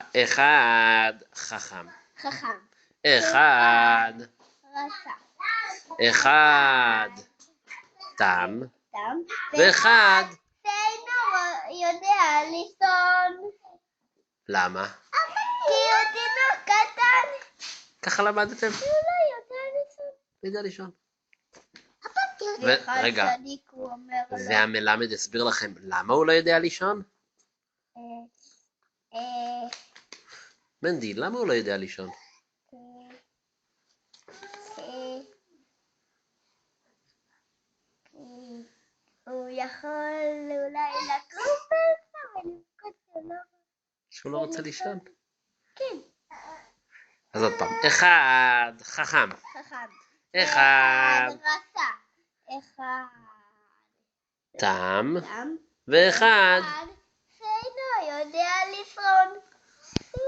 אחד חכם. חכם. אחד רשע. אחד תם. תם. ואחד ואינו יודע לישון. למה? כי הוא תינוק קטן. ככה למדתם? הוא לא יודע לישון. לא יודע לישון. ואחד רגע, צדיק הוא אומר לו. והמלמד הסביר לכם למה הוא לא יודע לישון? מנדי, למה הוא לא יודע לישון? הוא יכול אולי לקום ולבכות שלו. שהוא לא רוצה לישון? כן. אז עוד פעם, אחד חכם. חכם. אחד רשע. אחד תם. תם. ואחד שאינו יודע לישון.